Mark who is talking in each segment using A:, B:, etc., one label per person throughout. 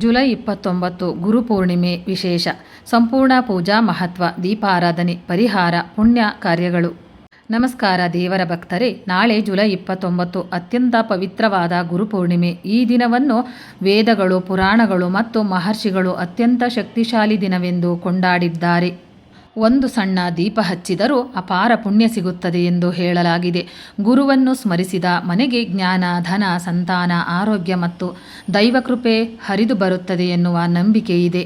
A: July 29 Guru Purnima ವಿಶೇಷ. ಸಂಪೂರ್ಣ ಪೂಜಾ ಮಹತ್ವ, ದೀಪಾರಾಧನೆ, ಪರಿಹಾರ, ಪುಣ್ಯ ಕಾರ್ಯಗಳು. ನಮಸ್ಕಾರ ದೇವರ ಭಕ್ತರೇ, ನಾಳೆ ಜುಲೈ 29 ಅತ್ಯಂತ ಪವಿತ್ರವಾದ ಗುರುಪೂರ್ಣಿಮೆ. ಈ ದಿನವನ್ನು ವೇದಗಳು, ಪುರಾಣಗಳು ಮತ್ತು ಮಹರ್ಷಿಗಳು ಅತ್ಯಂತ ಶಕ್ತಿಶಾಲಿ ದಿನವೆಂದು ಕೊಂಡಾಡಿದ್ದಾರೆ. ಒಂದು ಸಣ್ಣ ದೀಪ ಹಚ್ಚಿದರೂ ಅಪಾರ ಪುಣ್ಯ ಸಿಗುತ್ತದೆ ಎಂದು ಹೇಳಲಾಗಿದೆ. ಗುರುವನ್ನು ಸ್ಮರಿಸಿದ ಮನೆಗೆ ಜ್ಞಾನ, ಧನ, ಸಂತಾನ, ಆರೋಗ್ಯ ಮತ್ತು ದೈವಕೃಪೆ ಹರಿದು ಬರುತ್ತದೆ ಎನ್ನುವ ನಂಬಿಕೆ ಇದೆ.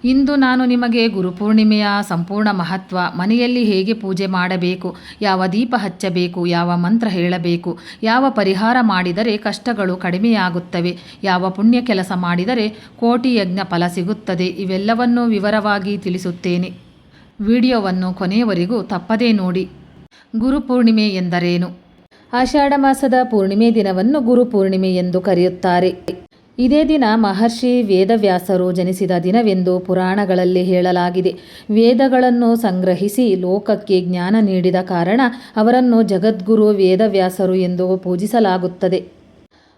A: ಇಂದು ನಾನು ನಿಮಗೆ ಗುರುಪೂರ್ಣಿಮೆಯ ಸಂಪೂರ್ಣ ಮಹತ್ವ, ಮನೆಯಲ್ಲಿ ಹೇಗೆ ಪೂಜೆ ಮಾಡಬೇಕು, ಯಾವ ದೀಪ ಹಚ್ಚಬೇಕು, ಯಾವ ಮಂತ್ರ ಹೇಳಬೇಕು, ಯಾವ ಪರಿಹಾರ ಮಾಡಿದರೆ ಕಷ್ಟಗಳು ಕಡಿಮೆಯಾಗುತ್ತವೆ, ಯಾವ ಪುಣ್ಯ ಕೆಲಸ ಮಾಡಿದರೆ ಕೋಟಿ ಯಜ್ಞ ಫಲ ಸಿಗುತ್ತದೆ, ಇವೆಲ್ಲವನ್ನೂ ವಿವರವಾಗಿ ತಿಳಿಸುತ್ತೇನೆ. ವಿಡಿಯೋವನ್ನು ಕೊನೆಯವರೆಗೂ ತಪ್ಪದೇ ನೋಡಿ. ಗುರುಪೂರ್ಣಿಮೆ ಎಂದರೇನು? ಆಷಾಢ ಮಾಸದ ಪೂರ್ಣಿಮೆ ದಿನವನ್ನು ಗುರುಪೂರ್ಣಿಮೆ ಎಂದು ಕರೆಯುತ್ತಾರೆ. ಇದೇ ದಿನ ಮಹರ್ಷಿ ವೇದವ್ಯಾಸರು ಜನಿಸಿದ ದಿನವೆಂದು ಪುರಾಣಗಳಲ್ಲಿ ಹೇಳಲಾಗಿದೆ. ವೇದಗಳನ್ನು ಸಂಗ್ರಹಿಸಿ ಲೋಕಕ್ಕೆ ಜ್ಞಾನ ನೀಡಿದ ಕಾರಣ ಅವರನ್ನು ಜಗದ್ಗುರು ವೇದವ್ಯಾಸರು ಎಂದು ಪೂಜಿಸಲಾಗುತ್ತದೆ.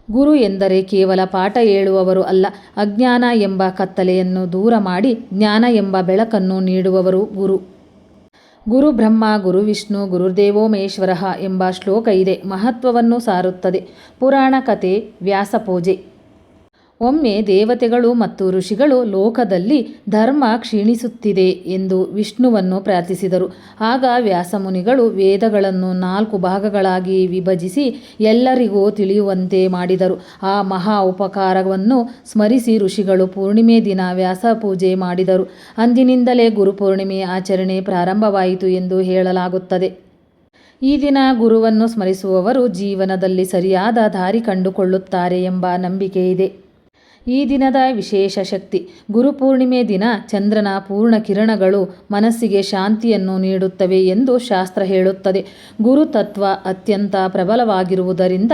A: ಗುರು ಎಂದರೆ ಕೇವಲ ಪಾಠ ಹೇಳುವವರು ಅಲ್ಲ, ಅಜ್ಞಾನ ಎಂಬ ಕತ್ತಲೆಯನ್ನು ದೂರ ಮಾಡಿ ಜ್ಞಾನ ಎಂಬ ಬೆಳಕನ್ನು ನೀಡುವವರು ಗುರು. ಗುರು ಬ್ರಹ್ಮ, ಗುರು ವಿಷ್ಣು, ಗುರುದೇವೋ ಮಹೇಶ್ವರಃ ಎಂಬ ಶ್ಲೋಕ ಇದೆ, ಮಹತ್ವವನ್ನು ಸಾರುತ್ತದೆ. ಪುರಾಣ ಕಥೆ. ವ್ಯಾಸ ಪೂಜೆ. ಒಮ್ಮೆ ದೇವತೆಗಳು ಮತ್ತು ಋಷಿಗಳು ಲೋಕದಲ್ಲಿ ಧರ್ಮ ಕ್ಷೀಣಿಸುತ್ತಿದೆ ಎಂದು ವಿಷ್ಣುವನ್ನು ಪ್ರಾರ್ಥಿಸಿದರು. ಆಗ ವ್ಯಾಸಮುನಿಗಳು ವೇದಗಳನ್ನು 4 ಭಾಗಗಳಾಗಿ ವಿಭಜಿಸಿ ಎಲ್ಲರಿಗೂ ತಿಳಿಯುವಂತೆ ಮಾಡಿದರು. ಆ ಮಹಾ ಉಪಕಾರವನ್ನು ಸ್ಮರಿಸಿ ಋಷಿಗಳು ಪೂರ್ಣಿಮೆ ದಿನ ವ್ಯಾಸ ಪೂಜೆ ಮಾಡಿದರು. ಅಂದಿನಿಂದಲೇ ಗುರುಪೂರ್ಣಿಮೆ ಆಚರಣೆ ಪ್ರಾರಂಭವಾಯಿತು ಎಂದು ಹೇಳಲಾಗುತ್ತದೆ. ಈ ದಿನ ಗುರುವನ್ನು ಸ್ಮರಿಸುವವರು ಜೀವನದಲ್ಲಿ ಸರಿಯಾದ ದಾರಿ ಕಂಡುಕೊಳ್ಳುತ್ತಾರೆ ಎಂಬ ನಂಬಿಕೆ ಇದೆ. ಈ ದಿನದ ವಿಶೇಷ ಶಕ್ತಿ. ಗುರುಪೂರ್ಣಿಮೆ ದಿನ ಚಂದ್ರನ ಪೂರ್ಣ ಕಿರಣಗಳು ಮನಸ್ಸಿಗೆ ಶಾಂತಿಯನ್ನು ನೀಡುತ್ತವೆ ಎಂದು ಶಾಸ್ತ್ರ ಹೇಳುತ್ತದೆ. ಗುರುತತ್ವ ಅತ್ಯಂತ ಪ್ರಬಲವಾಗಿರುವುದರಿಂದ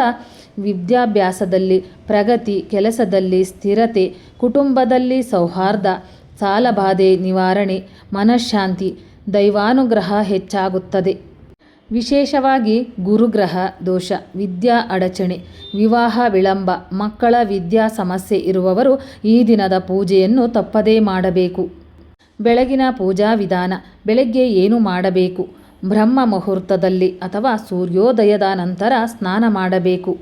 A: ವಿದ್ಯಾಭ್ಯಾಸದಲ್ಲಿ ಪ್ರಗತಿ, ಕೆಲಸದಲ್ಲಿ ಸ್ಥಿರತೆ, ಕುಟುಂಬದಲ್ಲಿ ಸೌಹಾರ್ದ, ಸಾಲಬಾಧೆ ನಿವಾರಣೆ, ಮನಃಶಾಂತಿ, ದೈವಾನುಗ್ರಹ ಹೆಚ್ಚಾಗುತ್ತದೆ. ವಿಶೇಷವಾಗಿ ಗುರುಗ್ರಹ ದೋಷ, ವಿದ್ಯಾ ಅಡಚಣೆ, ವಿವಾಹ ವಿಳಂಬ, ಮಕ್ಕಳ ವಿದ್ಯಾ ಸಮಸ್ಯೆ ಇರುವವರು ಈ ದಿನದ ಪೂಜೆಯನ್ನು ತಪ್ಪದೇ ಮಾಡಬೇಕು. ಬೆಳಗಿನ ಪೂಜಾ ವಿಧಾನ. ಬೆಳಗ್ಗೆ ಏನು ಮಾಡಬೇಕು? ಬ್ರಹ್ಮ ಮುಹೂರ್ತದಲ್ಲಿ ಅಥವಾ ಸೂರ್ಯೋದಯದ ನಂತರ ಸ್ನಾನ ಮಾಡಬೇಕು.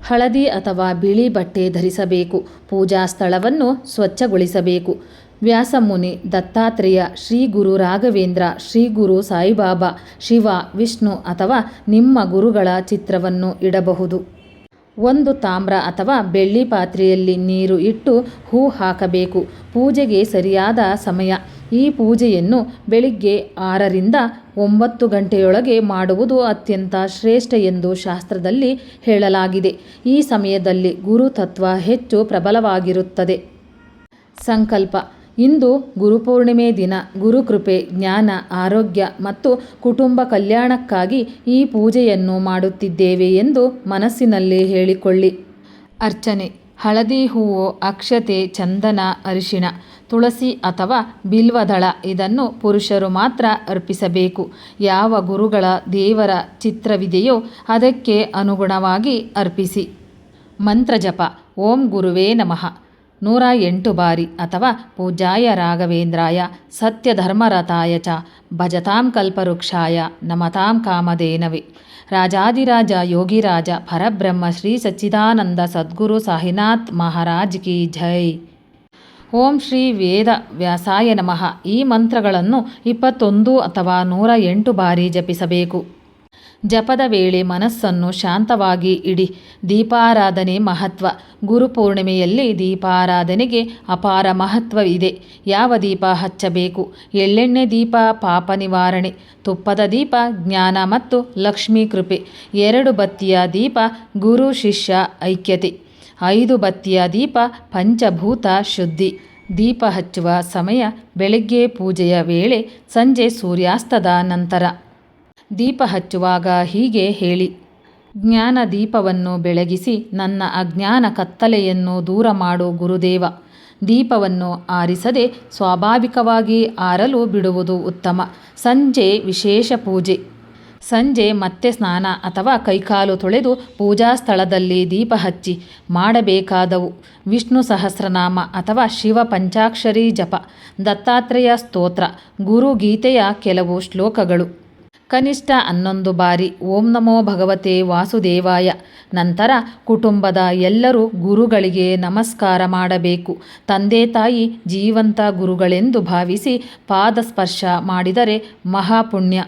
A: ಹಳದಿ ಅಥವಾ ಬಿಳಿ ಬಟ್ಟೆ ಧರಿಸಬೇಕು. ಪೂಜಾ ಸ್ಥಳವನ್ನು ಸ್ವಚ್ಛಗೊಳಿಸಬೇಕು. ವ್ಯಾಸಮುನಿ, ದತ್ತಾತ್ರೇಯ, ಶ್ರೀ ಗುರು ರಾಘವೇಂದ್ರ, ಶ್ರೀ ಗುರು ಸಾಯಿಬಾಬಾ, ಶಿವ, ವಿಷ್ಣು ಅಥವಾ ನಿಮ್ಮ ಗುರುಗಳ ಚಿತ್ರವನ್ನು ಇಡಬಹುದು. ಒಂದು ತಾಮ್ರ ಅಥವಾ ಬೆಳ್ಳಿ ಪಾತ್ರೆಯಲ್ಲಿ ನೀರು ಇಟ್ಟು ಹೂ ಹಾಕಬೇಕು. ಪೂಜೆಗೆ ಸರಿಯಾದ ಸಮಯ. ಈ ಪೂಜೆಯನ್ನು ಬೆಳಿಗ್ಗೆ 6ರಿಂದ 9 ಗಂಟೆಯೊಳಗೆ ಮಾಡುವುದು ಅತ್ಯಂತ ಶ್ರೇಷ್ಠ ಎಂದು ಶಾಸ್ತ್ರದಲ್ಲಿ ಹೇಳಲಾಗಿದೆ. ಈ ಸಮಯದಲ್ಲಿ ಗುರು ತತ್ವ ಹೆಚ್ಚು ಪ್ರಬಲವಾಗಿರುತ್ತದೆ. ಸಂಕಲ್ಪ. ಇಂದು ಗುರುಪೂರ್ಣಿಮೆ ದಿನ ಗುರುಕೃಪೆ, ಜ್ಞಾನ, ಆರೋಗ್ಯ ಮತ್ತು ಕುಟುಂಬ ಕಲ್ಯಾಣಕ್ಕಾಗಿ ಈ ಪೂಜೆಯನ್ನು ಮಾಡುತ್ತಿದ್ದೇವೆ ಎಂದು ಮನಸ್ಸಿನಲ್ಲಿ ಹೇಳಿಕೊಳ್ಳಿ. ಅರ್ಚನೆ. ಹಳದಿ ಹೂವು, ಅಕ್ಷತೆ, ಚಂದನ, ಅರಿಶಿಣ, ತುಳಸಿ ಅಥವಾ ಬಿಲ್ವದಳ ಇದನ್ನು ಪುರುಷರು ಮಾತ್ರ ಅರ್ಪಿಸಬೇಕು. ಯಾವ ಗುರುಗಳ ದೇವರ ಚಿತ್ರವಿದೆಯೋ ಅದಕ್ಕೆ ಅನುಗುಣವಾಗಿ ಅರ್ಪಿಸಿ. ಮಂತ್ರ ಜಪ. ಓಂ ಗುರುವೇ ನಮಃ 108 ಬಾರಿ ಅಥವಾ ಪೂಜ್ಯಾಯ ರಾಘವೇಂದ್ರಾಯ ಸತ್ಯಧರ್ಮರತಾಯ ಚ ಭಜತಾಂ ಕಲ್ಪವೃಕ್ಷಾಯ ನಮತಾಂ ಕಾಮಧೇನವೇ ರಾಜಾದಿರಾಜ ಯೋಗಿರಾಜ ಪರಬ್ರಹ್ಮ ಶ್ರೀ ಸಚ್ಚಿದಾನಂದ ಸದ್ಗುರು ಸಾಯಿನಾಥ್ ಮಹಾರಾಜ್ ಕಿ ಜೈ. ಓಂ ಶ್ರೀ ವೇದ ವ್ಯಾಸಾಯ ನಮಃ. ಈ ಮಂತ್ರಗಳನ್ನು 21 ಅಥವಾ 108 ಬಾರಿ ಜಪಿಸಬೇಕು. ಜಪದ ವೇಳೆ ಮನಸ್ಸನ್ನು ಶಾಂತವಾಗಿ ಇಡಿ. ದೀಪಾರಾಧನೆ ಮಹತ್ವ. ಗುರುಪೂರ್ಣಿಮೆಯಲ್ಲಿ ದೀಪಾರಾಧನೆಗೆ ಅಪಾರ ಮಹತ್ವ ಇದೆ. ಯಾವ ದೀಪ ಹಚ್ಚಬೇಕು? ಎಳ್ಳೆಣ್ಣೆ ದೀಪ ಪಾಪ ನಿವಾರಣೆ, ತುಪ್ಪದ ದೀಪ ಜ್ಞಾನ ಮತ್ತು ಲಕ್ಷ್ಮೀ ಕೃಪೆ, 2 ಬತ್ತಿಯ ದೀಪ ಗುರು ಶಿಷ್ಯ ಐಕ್ಯತೆ, 5 ಬತ್ತಿಯ ದೀಪ ಪಂಚಭೂತ ಶುದ್ಧಿ. ದೀಪ ಹಚ್ಚುವ ಸಮಯ ಬೆಳಗ್ಗೆ ಪೂಜೆಯ ವೇಳೆ, ಸಂಜೆ ಸೂರ್ಯಾಸ್ತದ ನಂತರ. ದೀಪ ಹಚ್ಚುವಾಗ ಹೀಗೆ ಹೇಳಿ: ಜ್ಞಾನ ದೀಪವನ್ನು ಬೆಳಗಿಸಿ ನನ್ನ ಅಜ್ಞಾನ ಕತ್ತಲೆಯನ್ನು ದೂರ ಮಾಡು ಗುರುದೇವ. ದೀಪವನ್ನು ಆರಿಸದೆ ಸ್ವಾಭಾವಿಕವಾಗಿ ಆರಲು ಬಿಡುವುದು ಉತ್ತಮ. ಸಂಜೆ ವಿಶೇಷ ಪೂಜೆ. ಸಂಜೆ ಮತ್ತೆ ಸ್ನಾನ ಅಥವಾ ಕೈಕಾಲು ತೊಳೆದು ಪೂಜಾ ಸ್ಥಳದಲ್ಲಿ ದೀಪ ಹಚ್ಚಿ ಮಾಡಬೇಕಾದವು ವಿಷ್ಣು ಸಹಸ್ರನಾಮ ಅಥವಾ ಶಿವ ಪಂಚಾಕ್ಷರಿ ಜಪ, ದತ್ತಾತ್ರೇಯ ಸ್ತೋತ್ರ, ಗುರುಗೀತೆಯ ಕೆಲವು ಶ್ಲೋಕಗಳು, ಕನಿಷ್ಠ 11 ಬಾರಿ ಓಂ ನಮೋ ಭಗವತೆ ವಾಸುದೇವಾಯ. ನಂತರ ಕುಟುಂಬದ ಎಲ್ಲರೂ ಗುರುಗಳಿಗೆ ನಮಸ್ಕಾರ ಮಾಡಬೇಕು. ತಂದೆ ತಾಯಿ ಜೀವಂತ ಗುರುಗಳೆಂದು ಭಾವಿಸಿ ಪಾದಸ್ಪರ್ಶ ಮಾಡಿದರೆ ಮಹಾಪುಣ್ಯ.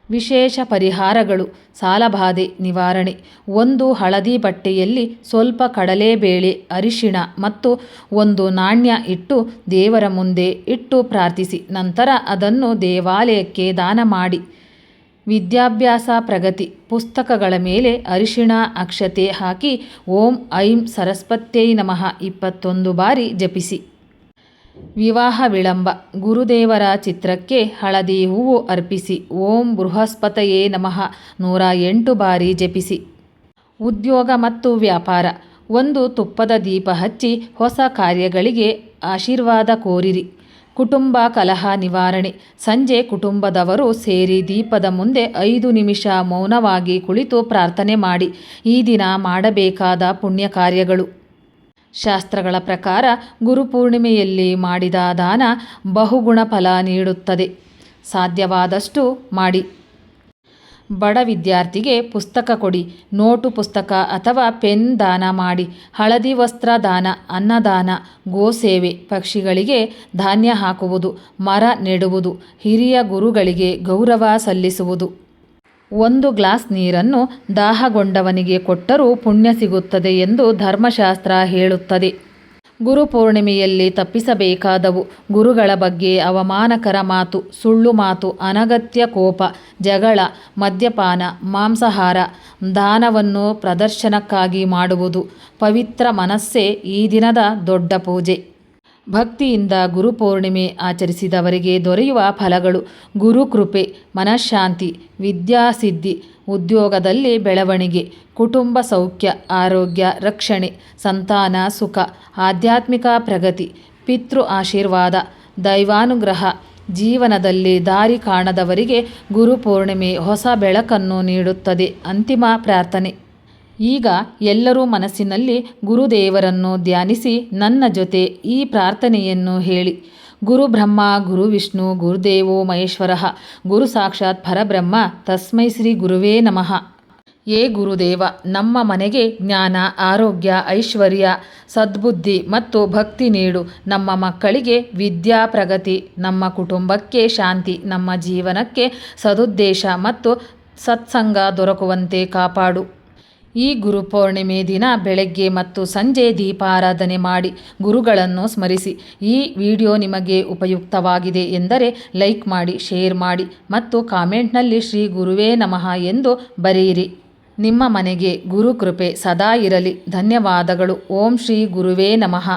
A: ವಿಶೇಷ ಪರಿಹಾರಗಳು: ಸಾಲಬಾಧೆ ನಿವಾರಣೆ. ಒಂದು ಹಳದಿ ಬಟ್ಟೆಯಲ್ಲಿ ಸ್ವಲ್ಪ ಕಡಲೆಬೇಳೆ, ಅರಿಶಿಣ ಮತ್ತು ಒಂದು ನಾಣ್ಯ ಇಟ್ಟು ದೇವರ ಮುಂದೆ ಇಟ್ಟು ಪ್ರಾರ್ಥಿಸಿ. ನಂತರ ಅದನ್ನು ದೇವಾಲಯಕ್ಕೆ ದಾನ ಮಾಡಿ. ವಿದ್ಯಾಭ್ಯಾಸ ಪ್ರಗತಿ. ಪುಸ್ತಕಗಳ ಮೇಲೆ ಅರಿಶಿಣ ಅಕ್ಷತೆ ಹಾಕಿ ಓಂ ಐಂ ಸರಸ್ವತ್ಯೈ ನಮಃ 21 ಬಾರಿ ಜಪಿಸಿ. ವಿವಾಹ ವಿಳಂಬ. ಗುರುದೇವರ ಚಿತ್ರಕ್ಕೆ ಹಳದಿ ಹೂವು ಅರ್ಪಿಸಿ ಓಂ ಬೃಹಸ್ಪತಯೇ ನಮಃ 108 ಬಾರಿ ಜಪಿಸಿ. ಉದ್ಯೋಗ ಮತ್ತು ವ್ಯಾಪಾರ. ಒಂದು ತುಪ್ಪದ ದೀಪ ಹಚ್ಚಿ ಹೊಸ ಕಾರ್ಯಗಳಿಗೆ ಆಶೀರ್ವಾದ ಕೋರಿರಿ. ಕುಟುಂಬ ಕಲಹ ನಿವಾರಣೆ. ಸಂಜೆ ಕುಟುಂಬದವರು ಸೇರಿ ದೀಪದ ಮುಂದೆ 5 ನಿಮಿಷ ಮೌನವಾಗಿ ಕುಳಿತು ಪ್ರಾರ್ಥನೆ ಮಾಡಿ. ಈ ದಿನ ಮಾಡಬೇಕಾದ ಪುಣ್ಯ ಕಾರ್ಯಗಳು. ಶಾಸ್ತ್ರಗಳ ಪ್ರಕಾರ ಗುರುಪೂರ್ಣಿಮೆಯಲ್ಲಿ ಮಾಡಿದ ದಾನ ಬಹುಗುಣ ಫಲ ನೀಡುತ್ತದೆ. ಸಾಧ್ಯವಾದಷ್ಟು ಮಾಡಿ. ಬಡ ವಿದ್ಯಾರ್ಥಿಗೆ ಪುಸ್ತಕ ಕೊಡಿ. ನೋಟು ಪುಸ್ತಕ ಅಥವಾ ಪೆನ್ ದಾನ ಮಾಡಿ. ಹಳದಿ ವಸ್ತ್ರ ದಾನ, ಅನ್ನದಾನ, ಗೋಸೇವೆ, ಪಕ್ಷಿಗಳಿಗೆ ಧಾನ್ಯ ಹಾಕುವುದು, ಮರ ನೆಡುವುದು, ಹಿರಿಯ ಗುರುಗಳಿಗೆ ಗೌರವ ಸಲ್ಲಿಸುವುದು. 1 ಗ್ಲಾಸ್ ನೀರನ್ನು ದಾಹಗೊಂಡವನಿಗೆ ಕೊಟ್ಟರೂ ಪುಣ್ಯ ಸಿಗುತ್ತದೆ ಎಂದು ಧರ್ಮಶಾಸ್ತ್ರ ಹೇಳುತ್ತದೆ. ಗುರುಪೂರ್ಣಿಮೆಯಲ್ಲಿ ತಪ್ಪಿಸಬೇಕಾದವು: ಗುರುಗಳ ಬಗ್ಗೆ ಅವಮಾನಕರ ಮಾತು, ಸುಳ್ಳು ಮಾತು, ಅನಗತ್ಯ ಕೋಪ, ಜಗಳ, ಮದ್ಯಪಾನ, ಮಾಂಸಾಹಾರ, ದಾನವನ್ನು ಪ್ರದರ್ಶನಕ್ಕಾಗಿ ಮಾಡುವುದು. ಪವಿತ್ರ ಮನಸ್ಸೇ ಈ ದಿನದ ದೊಡ್ಡ ಪೂಜೆ. ಭಕ್ತಿಯಿಂದ ಗುರುಪೂರ್ಣಿಮೆ ಆಚರಿಸಿದವರಿಗೆ ದೊರೆಯುವ ಫಲಗಳು: ಗುರುಕೃಪೆ, ಮನಃಶಾಂತಿ, ವಿದ್ಯಾಸಿದ್ಧಿ, ಉದ್ಯೋಗದಲ್ಲಿ ಬೆಳವಣಿಗೆ, ಕುಟುಂಬ ಸೌಖ್ಯ, ಆರೋಗ್ಯ ರಕ್ಷಣೆ, ಸಂತಾನ ಸುಖ, ಆಧ್ಯಾತ್ಮಿಕ ಪ್ರಗತಿ, ಪಿತೃ ಆಶೀರ್ವಾದ, ದೈವಾನುಗ್ರಹ. ಜೀವನದಲ್ಲಿ ದಾರಿ ಕಾಣದವರಿಗೆ ಗುರುಪೂರ್ಣಿಮೆ ಹೊಸ ಬೆಳಕನ್ನು ನೀಡುತ್ತದೆ. ಅಂತಿಮ ಪ್ರಾರ್ಥನೆ. ಈಗ ಎಲ್ಲರೂ ಮನಸ್ಸಿನಲ್ಲಿ ಗುರುದೇವರನ್ನು ಧ್ಯಾನಿಸಿ ನನ್ನ ಜೊತೆ ಈ ಪ್ರಾರ್ಥನೆಯನ್ನು ಹೇಳಿ. ಗುರು ಬ್ರಹ್ಮ ಗುರು ವಿಷ್ಣು ಗುರುದೇವೋ ಮಹೇಶ್ವರಃ ಗುರು ಸಾಕ್ಷಾತ್ ಪರಬ್ರಹ್ಮ ತಸ್ಮೈ ಶ್ರೀ ಗುರುವೇ ನಮಃ. ಏ ಗುರುದೇವ, ನಮ್ಮ ಮನೆಗೆ ಜ್ಞಾನ, ಆರೋಗ್ಯ, ಐಶ್ವರ್ಯ, ಸದ್ಬುದ್ಧಿ ಮತ್ತು ಭಕ್ತಿ ನೀಡು. ನಮ್ಮ ಮಕ್ಕಳಿಗೆ ವಿದ್ಯಾ ಪ್ರಗತಿ, ನಮ್ಮ ಕುಟುಂಬಕ್ಕೆ ಶಾಂತಿ, ನಮ್ಮ ಜೀವನಕ್ಕೆ ಸದುದ್ದೇಶ ಮತ್ತು ಸತ್ಸಂಗ ದೊರಕುವಂತೆ ಕಾಪಾಡು. ಈ ಗುರುಪೌರ್ಣಿಮೆ ದಿನ ಬೆಳಗ್ಗೆ ಮತ್ತು ಸಂಜೆ ದೀಪಾರಾಧನೆ ಮಾಡಿ ಗುರುಗಳನ್ನು ಸ್ಮರಿಸಿ. ಈ ವಿಡಿಯೋ ನಿಮಗೆ ಉಪಯುಕ್ತವಾಗಿದೆ ಎಂದರೆ ಲೈಕ್ ಮಾಡಿ, ಶೇರ್ ಮಾಡಿ ಮತ್ತು ಕಾಮೆಂಟ್ನಲ್ಲಿ ಶ್ರೀ ಗುರುವೇ ನಮಃ ಎಂದು ಬರೆಯಿರಿ. ನಿಮ್ಮ ಮನೆಗೆ ಗುರು ಕೃಪೆ ಸದಾ ಇರಲಿ. ಧನ್ಯವಾದಗಳು. ಓಂ ಶ್ರೀ ಗುರುವೇ ನಮಃ.